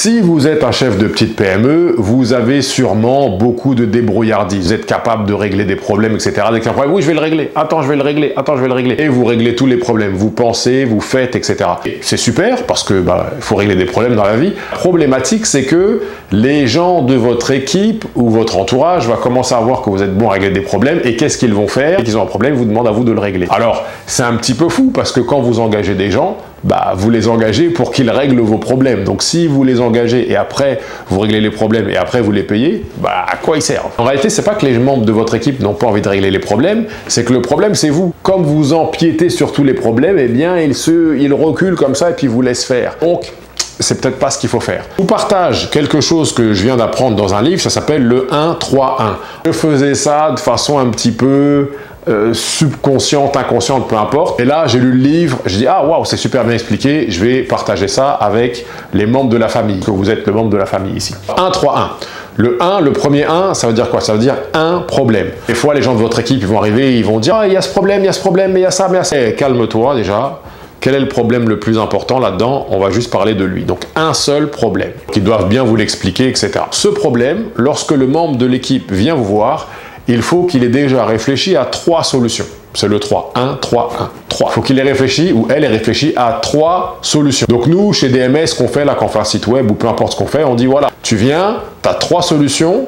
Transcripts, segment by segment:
Si vous êtes un chef de petite PME, vous avez sûrement beaucoup de débrouillardise. Vous êtes capable de régler des problèmes, etc. Dès qu'il y a un problème, oui, je vais le régler. Attends, je vais le régler. Attends, je vais le régler. Et vous réglez tous les problèmes. Vous pensez, vous faites, etc. C'est super parce que il faut régler des problèmes dans la vie. La problématique, c'est que les gens de votre équipe ou votre entourage va commencer à voir que vous êtes bon à régler des problèmes. Et qu'est-ce qu'ils vont faire? Dès qu'ils ont un problème, ils vous demandent à vous de le régler. Alors, c'est un petit peu fou parce que quand vous engagez des gens, vous les engagez pour qu'ils règlent vos problèmes. Donc si vous les engagez et après vous réglez les problèmes et après vous les payez, à quoi ils servent? En réalité, c'est pas que les membres de votre équipe n'ont pas envie de régler les problèmes, c'est que le problème c'est vous. Comme vous empiétez sur tous les problèmes, eh bien ils reculent comme ça et puis vous laissent faire. Donc c'est peut-être pas ce qu'il faut faire. Je vous partage quelque chose que je viens d'apprendre dans un livre, ça s'appelle le 1-3-1. Je faisais ça de façon un petit peu subconsciente, inconsciente, peu importe. Et là, j'ai lu le livre, je dis, ah waouh, c'est super bien expliqué, je vais partager ça avec les membres de la famille, que vous êtes le membre de la famille ici. 1-3-1. Le 1, le premier 1, ça veut dire quoi? Ça veut dire un problème. Des fois, les gens de votre équipe, ils vont arriver, ils vont dire, ah, il y a ce problème, il y a ce problème, mais il y a ça, mais il y a ça. Calme-toi déjà. Quel est le problème le plus important là-dedans? On va juste parler de lui. Donc, un seul problème. Ils doivent bien vous l'expliquer, etc. Ce problème, lorsque le membre de l'équipe vient vous voir, il faut qu'il ait déjà réfléchi à 3 solutions. C'est le 3. 1, 3, 1, 3. Il faut qu'il ait réfléchi ou elle ait réfléchi à 3 solutions. Donc nous, chez DMS, ce qu'on fait là, quand on fait un site web ou peu importe ce qu'on fait, on dit voilà, tu viens, tu as 3 solutions.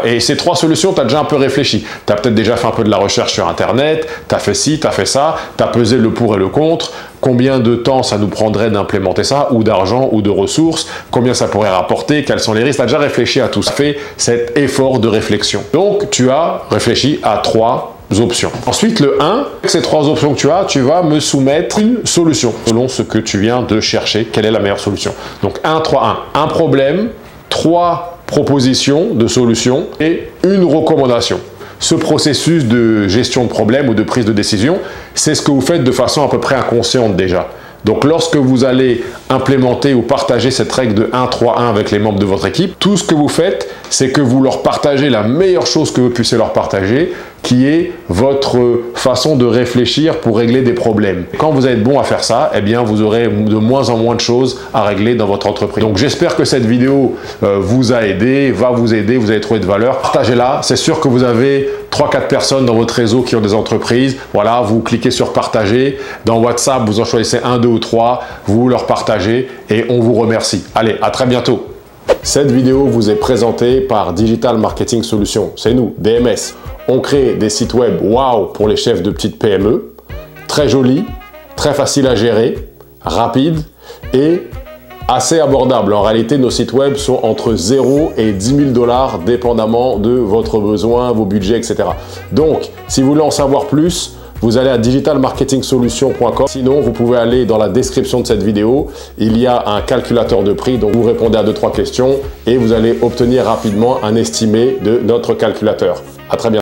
Et ces 3 solutions, tu as déjà un peu réfléchi. Tu as peut-être déjà fait un peu de la recherche sur Internet, tu as fait ci, tu as fait ça, tu as pesé le pour et le contre, combien de temps ça nous prendrait d'implémenter ça, ou d'argent, ou de ressources, combien ça pourrait rapporter, quels sont les risques, tu as déjà réfléchi à tout ça, fait cet effort de réflexion. Donc, tu as réfléchi à 3 options. Ensuite, le 1, avec ces 3 options que tu vas me soumettre une solution, selon ce que tu viens de chercher, quelle est la meilleure solution. Donc, 1, 3, 1, un problème, 3 proposition de solution et une recommandation. Ce processus de gestion de problème ou de prise de décision, c'est ce que vous faites de façon à peu près inconsciente déjà. Donc lorsque vous allez implémenter ou partager cette règle de 1-3-1 avec les membres de votre équipe, tout ce que vous faites, c'est que vous leur partagez la meilleure chose que vous puissiez leur partager, qui est votre façon de réfléchir pour régler des problèmes. Quand vous êtes bon à faire ça, eh bien vous aurez de moins en moins de choses à régler dans votre entreprise. Donc j'espère que cette vidéo vous a aidé, va vous aider, vous allez trouver de valeur. Partagez-la, c'est sûr que vous avez 3-4 personnes dans votre réseau qui ont des entreprises. Voilà, vous cliquez sur partager. Dans WhatsApp, vous en choisissez 1, 2 ou 3, vous leur partagez et on vous remercie. Allez, à très bientôt. Cette vidéo vous est présentée par Digital Marketing Solutions. C'est nous, DMS. On crée des sites web waouh pour les chefs de petites PME, très jolis, très faciles à gérer, rapides et assez abordables. En réalité, nos sites web sont entre 0 et 10 000 $, dépendamment de votre besoin, vos budgets, etc. Donc, si vous voulez en savoir plus, vous allez à digitalmarketingsolutions.com. Sinon, vous pouvez aller dans la description de cette vidéo. Il y a un calculateur de prix. Donc, vous répondez à 2-3 questions et vous allez obtenir rapidement un estimé de notre calculateur. À très bientôt.